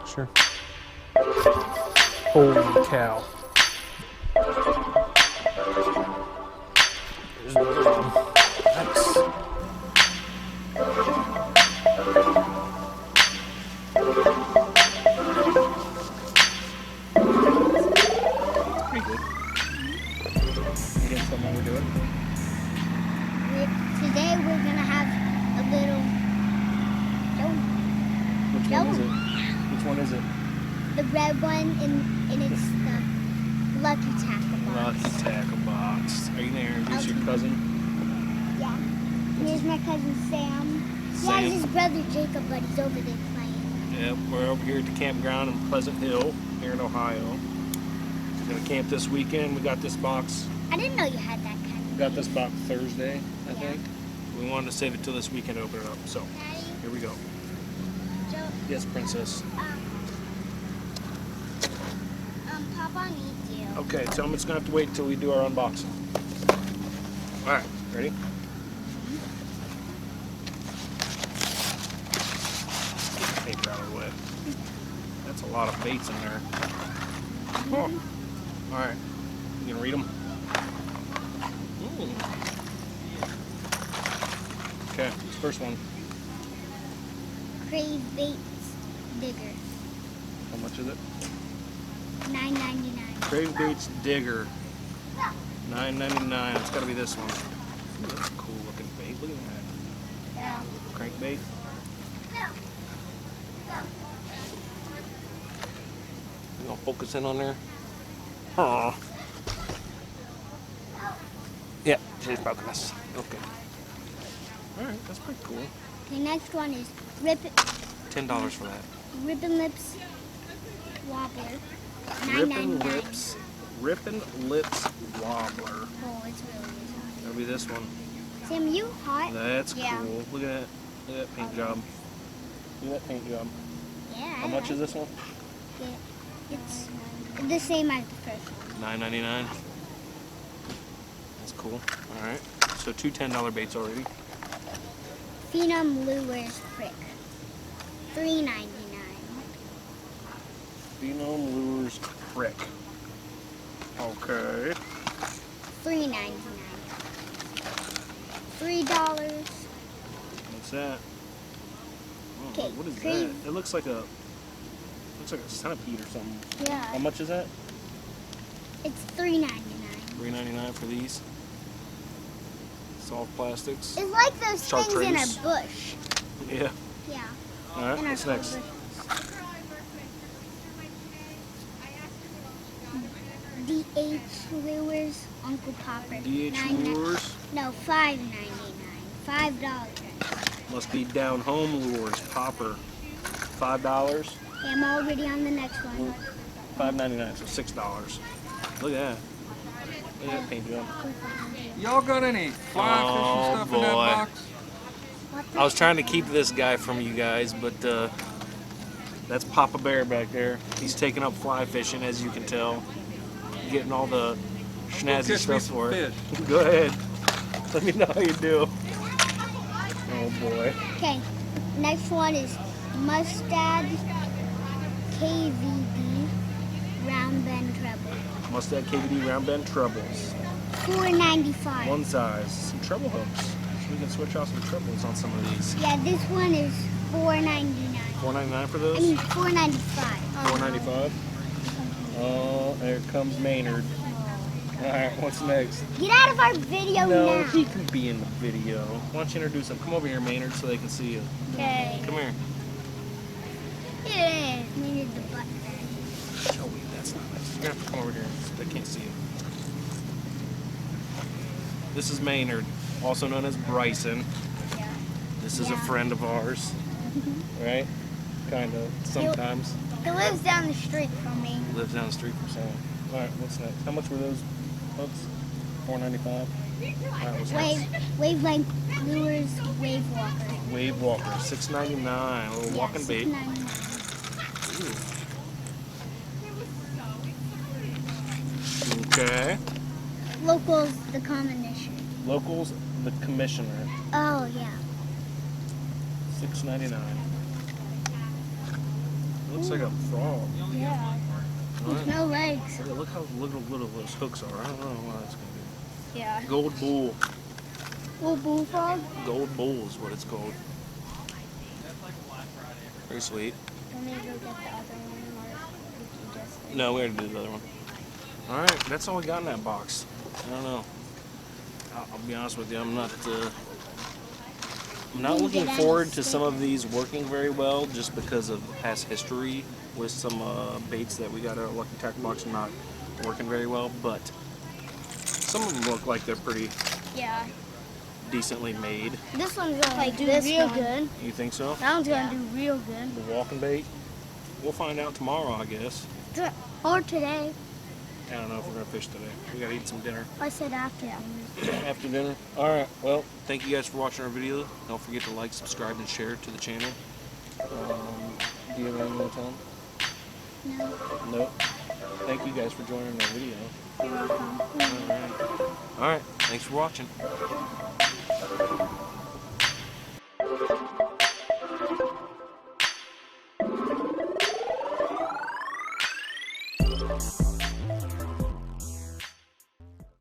Sure. Holy cow. There's another one. Nice. Pretty good. You get something we're doing? Today we're gonna have a little Which one is it? Which one is it? The red one, and it's the Lucky Tackle box. Lucky Tackle box. Are you gonna introduce your cousin? Yeah. Here's my cousin Sam. He has his brother Jacob, but he's over there playing. Yep, we're over here at the campground in Pleasant Hill, here in Ohio. We're gonna camp this weekend. We got this box. I didn't know you had that kind of. We got this box Thursday, I think. We wanted to save it till this weekend to open it up. So, Daddy, here we go. Joe, Yes, Princess. Papa needs you. Okay, tell him it's gonna have to wait until we do our unboxing. All right, ready? Get the paper out of the way. That's a lot of baits in there. Oh. All right, you gonna read them? Okay, first one. Crave Baits Digger. How much is it? $9.99. Crave Baits Digger. $9.99. It's got to be this one. Ooh, that's a cool looking bait. Look at that. Yeah. Crankbait. You gonna focus in on there? Aw. Yeah, she's poking us. Okay. Alright, that's pretty cool. The next one is $10 for that. Rippin' Lips Wobbler. $9.99. Rippin' Lips Wobbler. Oh, it's really good. That'll be this one. Sam, you hot? That's Yeah. cool. Look at that. Look at that paint job. Look at that paint job. Yeah. How much is this one? It's the same as the first one. $9.99. That's cool. All right. So two $10 baits already. Phenom Lures Prick. $3.99. Phenom Lures Prick. Okay. $3.99. $3. What's that? Oh, Okay, what is Crave. that? It looks like a centipede or something. Yeah. How much is that? It's $3.99. $3.99 for these. Soft plastics. It's like those things in Chartreuse. our bush. Yeah. Yeah. All right. In our What's next? bush. DH Lures Uncle Popper. DH Lures. No, $5.99. $5. Must be Down Home Lures Popper. $5. Okay, I'm already on the next one. $5.99, so $6. Look at that. Look at that paint job. Y'all got any fly fishing stuff in that boy. box? I was trying to keep this guy from you guys, but that's Papa Bear back there. He's taking up fly fishing, as you can tell. Getting all the snazzy Catch me stuff some for it. fish. Go ahead. Let me know how you do. Oh boy. Okay, next one is Mustad KVD Round Bend Treble. Mustad KVD Round Bend Trebles. $4.95. One size. Some treble hooks. So we can switch out some trebles on some of these. Yeah, this one is $4.99. $4.99 for I those? mean $4.95. $4.95. Oh, there comes Maynard. Alright, what's next? Get out of our video No, now. he can be in the video. Why don't you introduce him? Come over here, Maynard, so they can see you. Okay. Come here. Yeah, we need the butt there. Oh, wait, that's not nice. You're gonna have to come over here. They can't see you. This is Maynard, also known as Bryson. Yeah. This is a Yeah. friend of ours. Right? Kind of. Sometimes. He lives down the street from me. Lives down the street from someone. Alright, what's next? How much were those hooks? $4.95. Alright, what's next? Wavelength Lures Wave Walker. Wave Walker, $6.99. A little walking bait. $6.99. Ooh. Okay. Locals, the Commissioner. Locals, the Commissioner. Oh, yeah. $6.99. Looks like a frog. Yeah. All With right. no legs. Look how little those hooks are. I don't know what that's gonna be. Yeah. Gold bull. Little bullfrog. Gold bull is what it's called. Very sweet. Let me go get the other one. Or did you just... No, we already did the other one. All right, that's all we got in that box. I don't know. I'll be honest with you. I'm not looking forward to some of these working very well, just because of past history with some baits that we got out of Lucky Tackle Box not working very well. But some of them look like they're pretty Yeah. decently made. This one's gonna do real good. You think so? That one's gonna do real good. The walking bait? We'll find out tomorrow, I guess. Or today. I don't know if we're gonna fish today. We gotta eat some dinner. I said after. After dinner. All right. Well, thank you guys for watching our video. Don't forget to like, subscribe, and share to the channel. Do you have anything to tell them? No. Nope. Thank you guys for joining our video. You're welcome. All right. Thanks for watching.